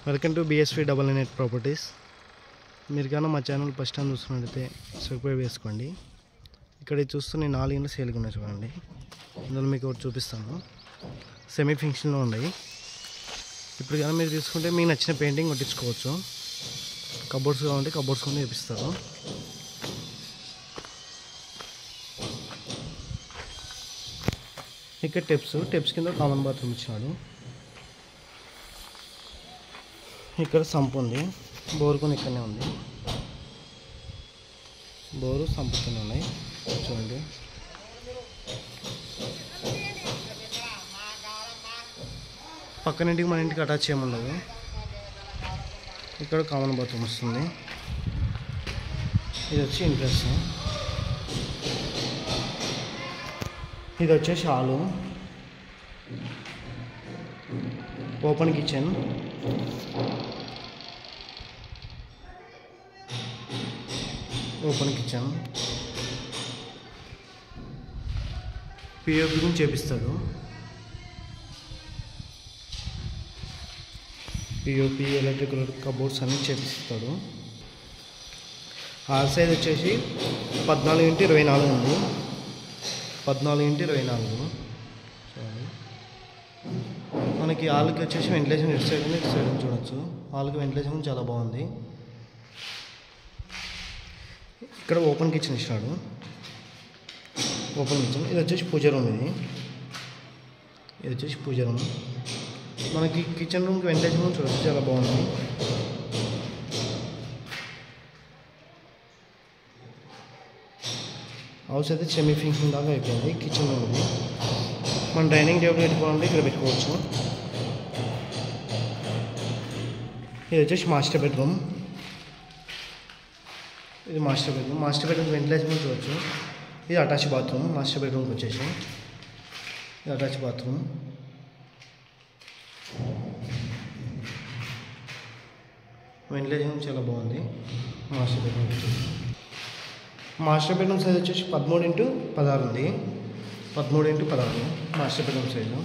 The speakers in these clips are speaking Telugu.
Welcome to BSV double net properties. మీరు కానీ మా ఛానల్ ఫస్ట్ టైం చూస్తున్నట్టయితే సబ్స్క్రైబ్ చేసుకోండి. ఇక్కడ చూస్తున్న 4 ఇండ్లు సేల్గా ఉన్నాయి చూడండి. అందులో మీకు ఒకటి చూపిస్తాను. సెమీ ఫినిషింగ్లో ఉన్నాయి. ఇప్పుడు కానీ మీరు తీసుకుంటే మీకు నచ్చిన పెయింటింగ్ కొట్టించుకోవచ్చు. కబోర్డ్స్ కావాలంటే కబోర్డ్స్ కూడా వేపిస్తారు. ఇక్కడ టెప్స్ కింద కామన్ బాత్రూమ్ ఇచ్చినాడు. ఇక్కడ సంపు ఉంది. బోర్ కూడా ఇక్కడనే ఉంది. బోరు సంపు కింద ఉన్నాయి చూడండి. పక్కన ఇంటికి మన ఇంటికి అటాచ్ చేయముండదు. ఇక్కడ కామన్ బాత్రూమ్ వస్తుంది. ఇది వచ్చి ఇంట్రెస్. ఇది వచ్చేసి హాలు. Open kitchen. పిఓపి నుంచి చేపిస్తాడు. పిఓపి ఎలక్ట్రికల్ కబోర్డ్స్ అన్నీ చేపిస్తాడు. ఆ సైజ్ వచ్చేసి 14x24 ఉంది. 14x24 మనకి హాల్కి వచ్చేసి వెంటిలేషన్ ఇటు సైడ్ ఉంది, ఇటు సైడ్ చూడొచ్చు. హాల్కి వెంటిలేషన్ చాలా బాగుంది. ఇక్కడ ఓపెన్ కిచెన్ ఇచ్చినాడు. Open kitchen. ఇది వచ్చేసి పూజ రూమ్. ఇది వచ్చేసి పూజ రూమ్. మనకి కిచెన్ రూమ్కి వెంటిలేషన్ రూమ్ చూడొచ్చు, చాలా బాగుంది. హౌస్ అయితే సెమీ ఫినిషింగ్ దాకా అయిపోయింది. కిచెన్ రూమ్ ఇది. మనం డైనింగ్ టేబుల్ పెట్టుకోవాలంటే ఇక్కడ పెట్టుకోవచ్చు. ఇది వచ్చేసి మాస్టర్ బెడ్రూమ్. ఇది మాస్టర్ బెడ్రూమ్ వెంటిలేషన్ చూడవచ్చు. ఇది అటాచ్ బాత్రూమ్. మాస్టర్ బెడ్రూమ్కి వచ్చేసి ఇది అటాచ్ బాత్రూమ్. వెంటిలేషన్ చాలా బాగుంది. మాస్టర్ బెడ్రూమ్ సైజ్ వచ్చేసి 13x16 ఉంది. 13x16 master bedroom size.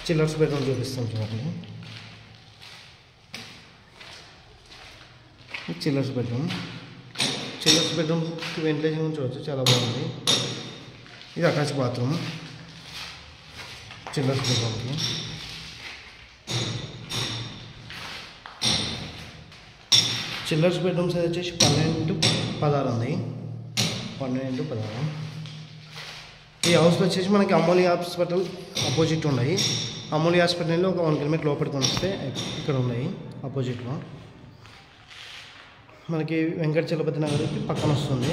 Chillers bedroom చూపిస్తాం చూడండి. చిల్లర్స్ బెడ్రూమ్కి వెంటిలేషన్ చూడవచ్చు, చాలా బాగుంది. ఇది అటాచ్ బాత్రూమ్. చిల్లర్స్ బెడ్రూమ్కి చిల్లర్స్ బెడ్రూమ్ సైజ్ వచ్చేసి 12x16 ఉంది. 12x16. ఈ హౌస్లో వచ్చేసి మనకి అమూల్య హాస్పిటల్ అపోజిట్ ఉన్నాయి. అమూల్య హాస్పిటల్లో ఒక 1 కిలోమీటర్ లోపలికి వస్తే ఇక్కడ ఉన్నాయి అపోజిట్లో. మనకి వెంకటచలపతి నగర్కి పక్కన వస్తుంది.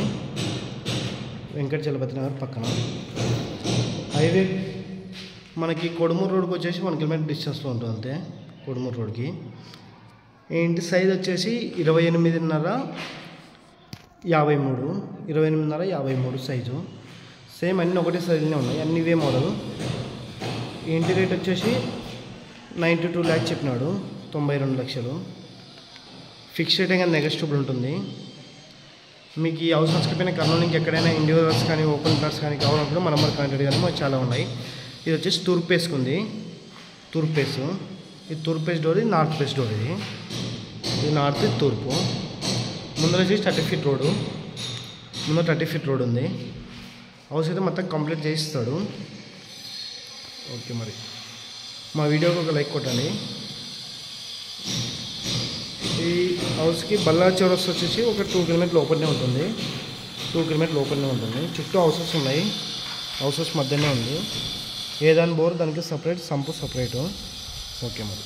వెంకటచలపతి నగర్ పక్కన హైవే మనకి కొడుమూరు రోడ్కి వచ్చేసి 1 కిలోమీటర్ డిస్టెన్స్లో ఉంటుంది అంతే. కొడుమూరు రోడ్కి ఈ ఇంటి సైజ్ వచ్చేసి 28.53 సైజు. సేమ్ అన్నీ ఒకటే సైజునే ఉన్నాయి. అన్నీ ఇవే మోడల్. ఈ ఇంటి రేట్ వచ్చేసి 92 lakhs చెప్పినాడు. 92 లక్షలు. ఫిక్స్ రేట్ కానీ నెగోషియబుల్ ఉంటుంది. మీకు ఈ హౌస్ నచ్చకపోయినా కర్నూలు నుంచి ఎక్కడైనా ఇండివిజువల్స్ కానీ ఓపెన్ ప్లాట్స్ కానీ కావాలనుకుంటే మన నెంబర్ కాంటాక్ట్ కానీ మాకు చాలా ఉన్నాయి. ఇది వచ్చేసి తూర్పు ఫేస్కి ఉంది. తూర్పు ఫేస్. ఇది తూర్పు ఫేస్ డోర్. ఇది నార్త్ ఫేస్ డోర్. ఇది నార్త్, ఇది తూర్పు. ముందర వచ్చేసి 30 feet రోడ్డు. ముందర 30 feet రోడ్ ఉంది. హౌస్ అయితే మొత్తం కంప్లీట్ చేయిస్తాడు. ఓకే, మరి మా వీడియోకి ఒక లైక్ కొట్టండి. ఈ హౌస్కి బల్లార్ చౌరస్తా వచ్చేసి ఒక 2 కిలోమీటర్ లోపలనే ఉంటుంది. చుట్టూ హౌసెస్ ఉన్నాయి. హౌసెస్ మధ్యనే ఉంది. ఏదాని బోర్ దానికి సపరేట్, సంపు సపరేటు. ఓకే మరి.